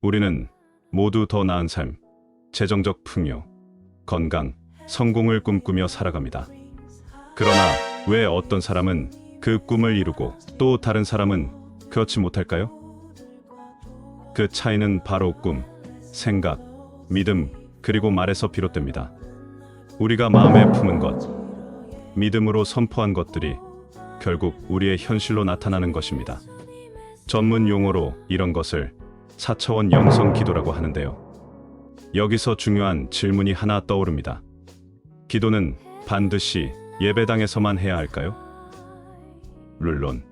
우리는 모두 더 나은 삶, 재정적 풍요, 건강, 성공을 꿈꾸며 살아갑니다. 그러나 왜 어떤 사람은 그 꿈을 이루고 또 다른 사람은 그렇지 못할까요? 그 차이는 바로 꿈, 생각, 믿음, 그리고 말에서 비롯됩니다. 우리가 마음에 품은 것, 믿음으로 선포한 것들이 결국 우리의 현실로 나타나는 것입니다. 전문 용어로 이런 것을 4차원 영성 기도라고 하는데요. 여기서 중요한 질문이 하나 떠오릅니다. 기도는 반드시 예배당에서만 해야 할까요? 물론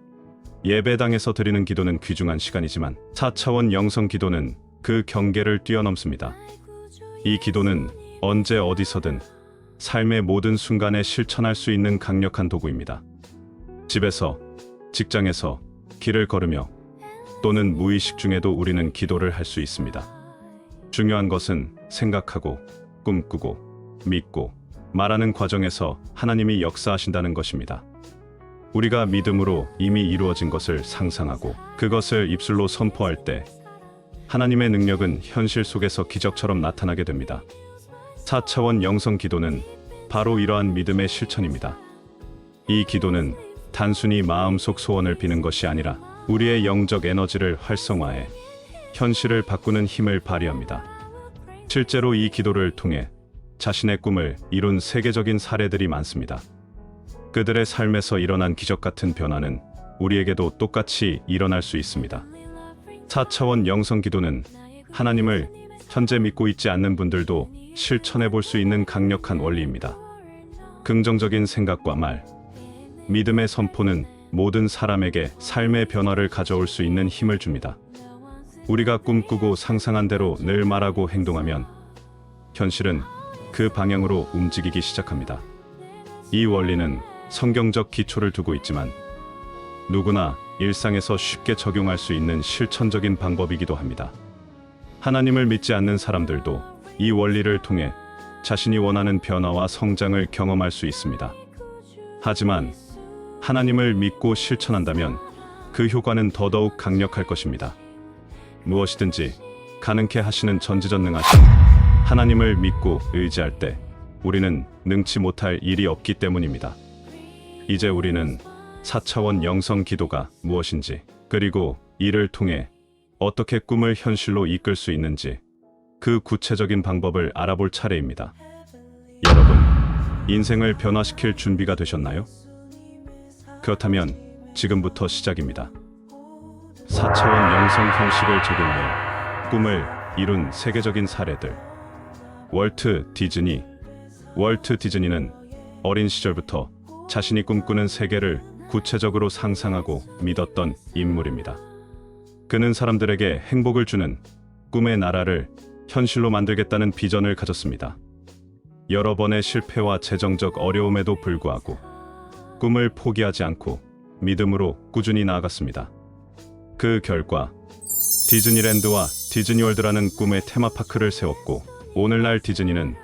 예배당에서 드리는 기도는 귀중한 시간이지만 4차원 영성 기도는 그 경계를 뛰어넘습니다. 이 기도는 언제 어디서든 삶의 모든 순간에 실천할 수 있는 강력한 도구입니다. 집에서, 직장에서, 길을 걸으며 또는 무의식 중에도 우리는 기도를 할 수 있습니다. 중요한 것은 생각하고 꿈꾸고 믿고 말하는 과정에서 하나님이 역사하신다는 것입니다. 우리가 믿음으로 이미 이루어진 것을 상상하고 그것을 입술로 선포할 때 하나님의 능력은 현실 속에서 기적처럼 나타나게 됩니다. 4차원 영성 기도는 바로 이러한 믿음의 실천입니다. 이 기도는 단순히 마음속 소원을 비는 것이 아니라 우리의 영적 에너지를 활성화해 현실을 바꾸는 힘을 발휘합니다. 실제로 이 기도를 통해 자신의 꿈을 이룬 세계적인 사례들이 많습니다. 그들의 삶에서 일어난 기적 같은 변화는 우리에게도 똑같이 일어날 수 있습니다. 4차원 영성 기도는 하나님을 현재 믿고 있지 않는 분들도 실천해 볼 수 있는 강력한 원리입니다. 긍정적인 생각과 말, 믿음의 선포는 모든 사람에게 삶의 변화를 가져올 수 있는 힘을 줍니다. 우리가 꿈꾸고 상상한 대로 늘 말하고 행동하면 현실은 그 방향으로 움직이기 시작합니다. 이 원리는 성경적 기초를 두고 있지만 누구나 일상에서 쉽게 적용할 수 있는 실천적인 방법이기도 합니다. 하나님을 믿지 않는 사람들도 이 원리를 통해 자신이 원하는 변화와 성장을 경험할 수 있습니다. 하지만 하나님을 믿고 실천한다면 그 효과는 더더욱 강력할 것입니다. 무엇이든지 가능케 하시는 전지전능하신 하나님을 믿고 의지할 때 우리는 능치 못할 일이 없기 때문입니다. 이제 우리는 4차원 영성 기도가 무엇인지, 그리고 이를 통해 어떻게 꿈을 현실로 이끌 수 있는지 그 구체적인 방법을 알아볼 차례입니다. 여러분, 인생을 변화시킬 준비가 되셨나요? 그렇다면 지금부터 시작입니다. 4차원 영성 형식을 적용하여 꿈을 이룬 세계적인 사례들. 월트 디즈니는 어린 시절부터 자신이 꿈꾸는 세계를 구체적으로 상상하고 믿었던 인물입니다. 그는 사람들에게 행복을 주는 꿈의 나라를 현실로 만들겠다는 비전을 가졌습니다. 여러 번의 실패와 재정적 어려움에도 불구하고 꿈을 포기하지 않고 믿음으로 꾸준히 나아갔습니다. 그 결과 디즈니랜드와 디즈니월드라는 꿈의 테마파크를 세웠고 오늘날 디즈니는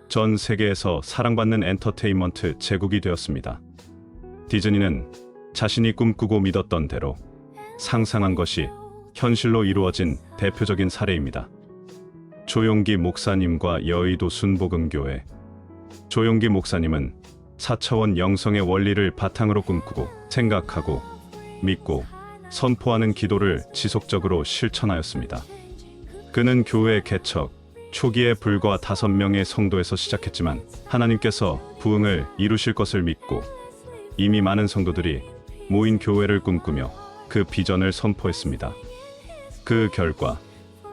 전 세계에서 사랑받는 엔터테인먼트 제국이 되었습니다. 디즈니는 자신이 꿈꾸고 믿었던 대로 상상한 것이 현실로 이루어진 대표적인 사례입니다. 조용기 목사님과 여의도 순복음교회. 조용기 목사님은 4차원 영성의 원리를 바탕으로 꿈꾸고 생각하고 믿고 선포하는 기도를 지속적으로 실천하였습니다. 그는 교회 개척 초기에 불과 5명의 성도에서 시작했지만 하나님께서 부흥을 이루실 것을 믿고 이미 많은 성도들이 모인 교회를 꿈꾸며 그 비전을 선포했습니다. 그 결과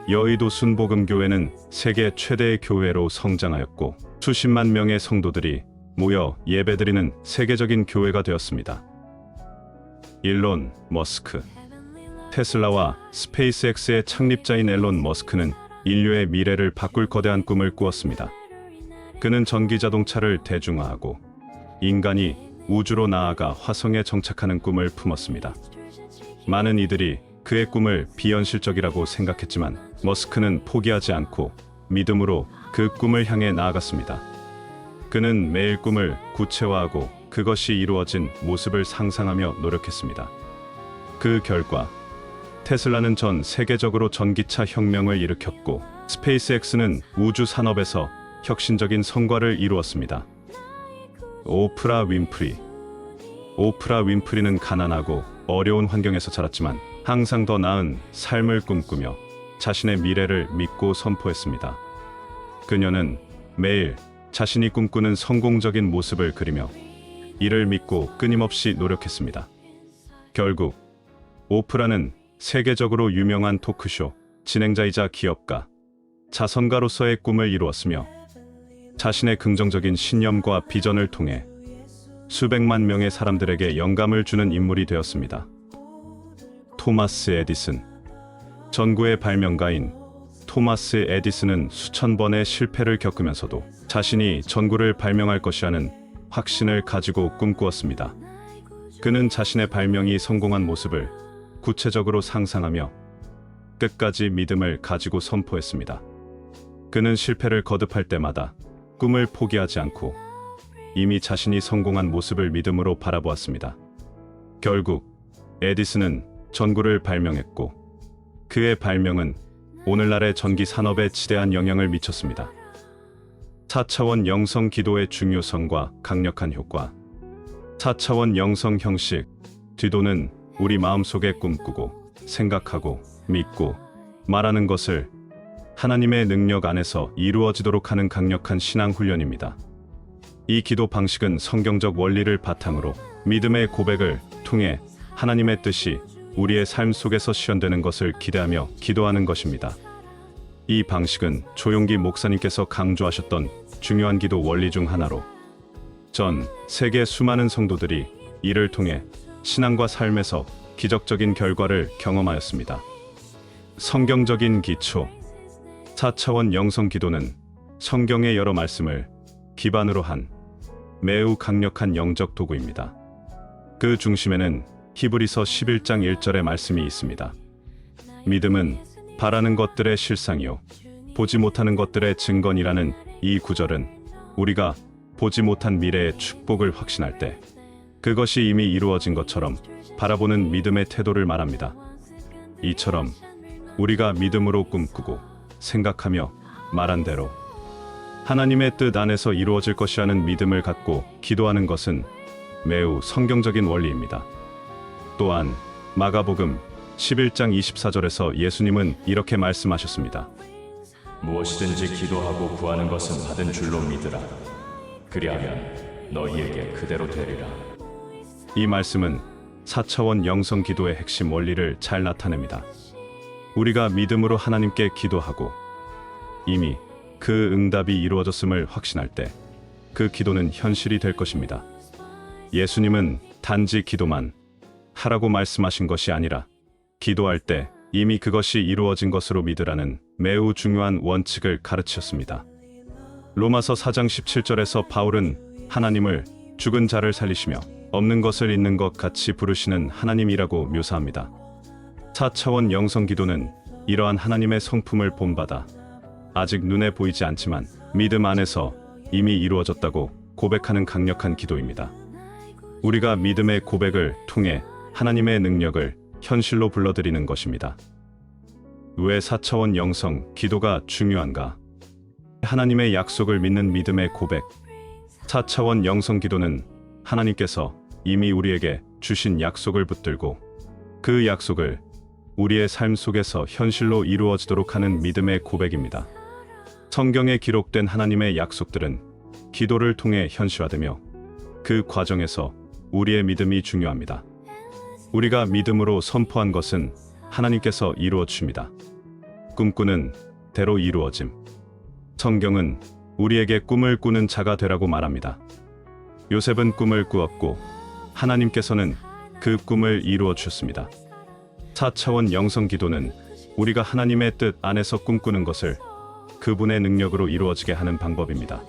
여의도 순복음교회는 세계 최대의 교회로 성장하였고 수십만 명의 성도들이 모여 예배드리는 세계적인 교회가 되었습니다. 일론 머스크. 테슬라와 스페이스X의 창립자인 앨런 머스크는 인류의 미래를 바꿀 거대한 꿈을 꾸었습니다. 그는 전기 자동차를 대중화하고 인간이 우주로 나아가 화성에 정착하는 꿈을 품었습니다. 많은 이들이 그의 꿈을 비현실적이라고 생각했지만 머스크는 포기하지 않고 믿음으로 그 꿈을 향해 나아갔습니다. 그는 매일 꿈을 구체화하고 그것이 이루어진 모습을 상상하며 노력했습니다. 그 결과 테슬라는 전 세계적으로 전기차 혁명을 일으켰고 스페이스X는 우주 산업에서 혁신적인 성과를 이루었습니다. 오프라 윈프리. 오프라 윈프리는 가난하고 어려운 환경에서 자랐지만 항상 더 나은 삶을 꿈꾸며 자신의 미래를 믿고 선포했습니다. 그녀는 매일 자신이 꿈꾸는 성공적인 모습을 그리며 이를 믿고 끊임없이 노력했습니다. 결국 오프라는 세계적으로 유명한 토크쇼 진행자이자 기업가, 자선가로서의 꿈을 이루었으며 자신의 긍정적인 신념과 비전을 통해 수백만 명의 사람들에게 영감을 주는 인물이 되었습니다. 토마스 에디슨. 전구의 발명가인 토마스 에디슨은 수천 번의 실패를 겪으면서도 자신이 전구를 발명할 것이라는 확신을 가지고 꿈꾸었습니다. 그는 자신의 발명이 성공한 모습을 구체적으로 상상하며 끝까지 믿음을 가지고 선포했습니다. 그는 실패를 거듭할 때마다 꿈을 포기하지 않고 이미 자신이 성공한 모습을 믿음으로 바라보았습니다. 결국 에디슨은 전구를 발명했고 그의 발명은 오늘날의 전기 산업에 지대한 영향을 미쳤습니다. 4차원 영성 기도의 중요성과 강력한 효과. 4차원 영성 형식. 기도는 우리 마음속에 꿈꾸고 생각하고 믿고 말하는 것을 하나님의 능력 안에서 이루어지도록 하는 강력한 신앙 훈련입니다. 이 기도 방식은 성경적 원리를 바탕으로 믿음의 고백을 통해 하나님의 뜻이 우리의 삶 속에서 실현되는 것을 기대하며 기도하는 것입니다. 이 방식은 조용기 목사님께서 강조하셨던 중요한 기도 원리 중 하나로 전 세계 수많은 성도들이 이를 통해 신앙과 삶에서 기적적인 결과를 경험하였습니다. 성경적인 기초. 4차원 영성 기도는 성경의 여러 말씀을 기반으로 한 매우 강력한 영적 도구입니다. 그 중심에는 히브리서 11장 1절의 말씀이 있습니다. 믿음은 바라는 것들의 실상이요 보지 못하는 것들의 증거니라는 이 구절은 우리가 보지 못한 미래의 축복을 확신할 때 그것이 이미 이루어진 것처럼 바라보는 믿음의 태도를 말합니다. 이처럼 우리가 믿음으로 꿈꾸고 생각하며 말한 대로 하나님의 뜻 안에서 이루어질 것이라는 믿음을 갖고 기도하는 것은 매우 성경적인 원리입니다. 또한 마가복음 11장 24절에서 예수님은 이렇게 말씀하셨습니다. 무엇이든지 기도하고 구하는 것은 받은 줄로 믿으라. 그리하면 너희에게 그대로 되리라. 이 말씀은 4차원 영성 기도의 핵심 원리를 잘 나타냅니다. 우리가 믿음으로 하나님께 기도하고 이미 그 응답이 이루어졌음을 확신할 때 그 기도는 현실이 될 것입니다. 예수님은 단지 기도만 하라고 말씀하신 것이 아니라 기도할 때 이미 그것이 이루어진 것으로 믿으라는 매우 중요한 원칙을 가르치셨습니다. 로마서 4장 17절에서 바울은 하나님을 죽은 자를 살리시며 없는 것을 있는 것 같이 부르시는 하나님이라고 묘사합니다. 4차원 영성 기도는 이러한 하나님의 성품을 본받아 아직 눈에 보이지 않지만 믿음 안에서 이미 이루어졌다고 고백하는 강력한 기도입니다. 우리가 믿음의 고백을 통해 하나님의 능력을 현실로 불러들이는 것입니다. 왜 4차원 영성 기도가 중요한가? 하나님의 약속을 믿는 믿음의 고백. 4차원 영성 기도는 하나님께서 이미 우리에게 주신 약속을 붙들고 그 약속을 우리의 삶 속에서 현실로 이루어지도록 하는 믿음의 고백입니다. 성경에 기록된 하나님의 약속들은 기도를 통해 현실화되며 그 과정에서 우리의 믿음이 중요합니다. 우리가 믿음으로 선포한 것은 하나님께서 이루어 주십니다. 꿈꾸는 대로 이루어짐. 성경은 우리에게 꿈을 꾸는 자가 되라고 말합니다. 요셉은 꿈을 꾸었고 하나님께서는 그 꿈을 이루어 주셨습니다. 4차원 영성 기도는 우리가 하나님의 뜻 안에서 꿈꾸는 것을 그분의 능력으로 이루어지게 하는 방법입니다.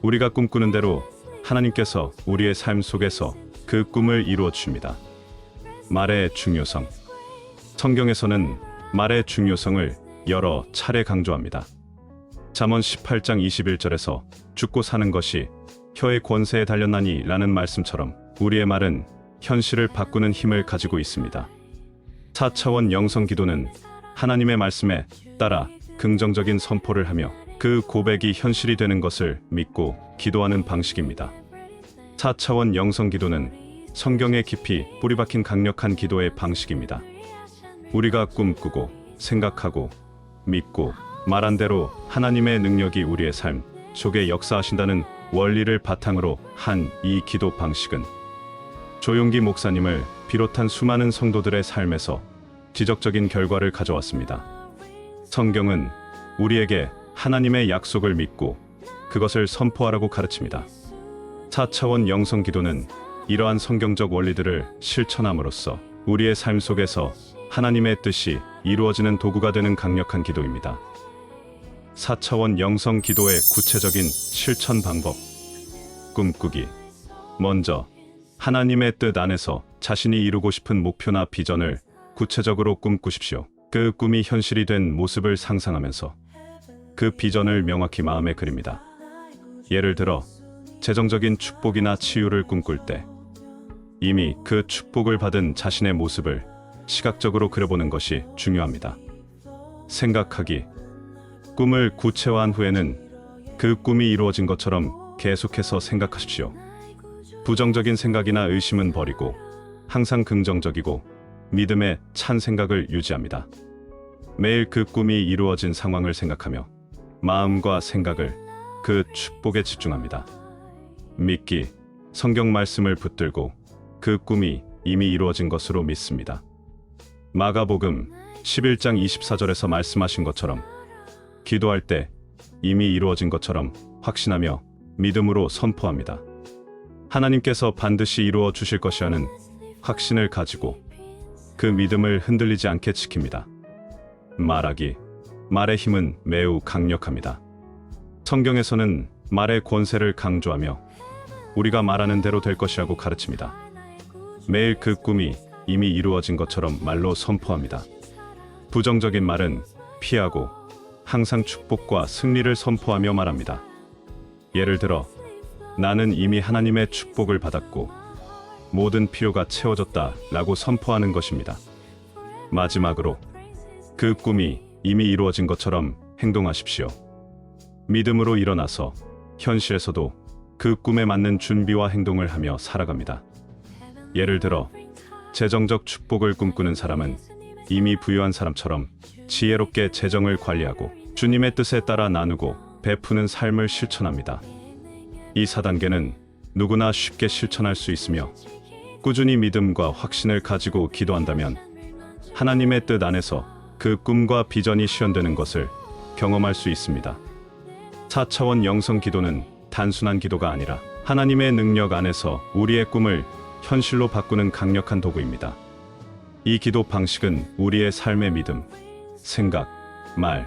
우리가 꿈꾸는 대로 하나님께서 우리의 삶 속에서 그 꿈을 이루어 주십니다. 말의 중요성. 성경에서는 말의 중요성을 여러 차례 강조합니다. 잠언 18장 21절에서 죽고 사는 것이 혀의 권세에 달렸나니 라는 말씀처럼 우리의 말은 현실을 바꾸는 힘을 가지고 있습니다. 4차원 영성 기도는 하나님의 말씀에 따라 긍정적인 선포를 하며 그 고백이 현실이 되는 것을 믿고 기도하는 방식입니다. 4차원 영성 기도는 성경에 깊이 뿌리박힌 강력한 기도의 방식입니다. 우리가 꿈꾸고 생각하고 믿고 말한 대로 하나님의 능력이 우리의 삶 속에 역사하신다는 원리를 바탕으로 한 이 기도 방식은 조용기 목사님을 비롯한 수많은 성도들의 삶에서 지적적인 결과를 가져왔습니다. 성경은 우리에게 하나님의 약속을 믿고 그것을 선포하라고 가르칩니다. 4차원 영성 기도는 이러한 성경적 원리들을 실천함으로써 우리의 삶 속에서 하나님의 뜻이 이루어지는 도구가 되는 강력한 기도입니다. 4차원 영성 기도의 구체적인 실천 방법. 꿈꾸기. 먼저 하나님의 뜻 안에서 자신이 이루고 싶은 목표나 비전을 구체적으로 꿈꾸십시오. 그 꿈이 현실이 된 모습을 상상하면서 그 비전을 명확히 마음에 그립니다. 예를 들어 재정적인 축복이나 치유를 꿈꿀 때 이미 그 축복을 받은 자신의 모습을 시각적으로 그려보는 것이 중요합니다. 생각하기. 꿈을 구체화한 후에는 그 꿈이 이루어진 것처럼 계속해서 생각하십시오. 부정적인 생각이나 의심은 버리고 항상 긍정적이고 믿음에 찬 생각을 유지합니다. 매일 그 꿈이 이루어진 상황을 생각하며 마음과 생각을 그 축복에 집중합니다. 믿기. 성경 말씀을 붙들고 그 꿈이 이미 이루어진 것으로 믿습니다. 마가복음 11장 24절에서 말씀하신 것처럼 기도할 때 이미 이루어진 것처럼 확신하며 믿음으로 선포합니다. 하나님께서 반드시 이루어 주실 것이라는 확신을 가지고 그 믿음을 흔들리지 않게 지킵니다. 말하기. 말의 힘은 매우 강력합니다. 성경에서는 말의 권세를 강조하며 우리가 말하는 대로 될 것이라고 가르칩니다. 매일 그 꿈이 이미 이루어진 것처럼 말로 선포합니다. 부정적인 말은 피하고 항상 축복과 승리를 선포하며 말합니다. 예를 들어 나는 이미 하나님의 축복을 받았고 모든 필요가 채워졌다 라고 선포하는 것입니다. 마지막으로 그 꿈이 이미 이루어진 것처럼 행동하십시오. 믿음으로 일어나서 현실에서도 그 꿈에 맞는 준비와 행동을 하며 살아갑니다. 예를 들어 재정적 축복을 꿈꾸는 사람은 이미 부유한 사람처럼 지혜롭게 재정을 관리하고 주님의 뜻에 따라 나누고 베푸는 삶을 실천합니다. 이 4단계는 누구나 쉽게 실천할 수 있으며 꾸준히 믿음과 확신을 가지고 기도한다면 하나님의 뜻 안에서 그 꿈과 비전이 실현되는 것을 경험할 수 있습니다. 4차원 영성 기도는 단순한 기도가 아니라 하나님의 능력 안에서 우리의 꿈을 현실로 바꾸는 강력한 도구입니다. 이 기도 방식은 우리의 삶의 믿음, 생각, 말,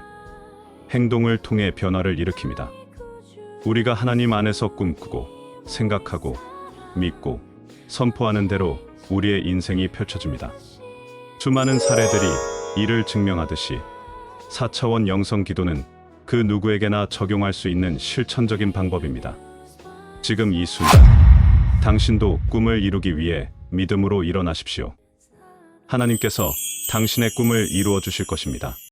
행동을 통해 변화를 일으킵니다. 우리가 하나님 안에서 꿈꾸고 생각하고 믿고 선포하는 대로 우리의 인생이 펼쳐집니다. 수많은 사례들이 이를 증명하듯이 4차원 영성 기도는 그 누구에게나 적용할 수 있는 실천적인 방법입니다. 지금 이 순간 당신도 꿈을 이루기 위해 믿음으로 일어나십시오. 하나님께서 당신의 꿈을 이루어 주실 것입니다.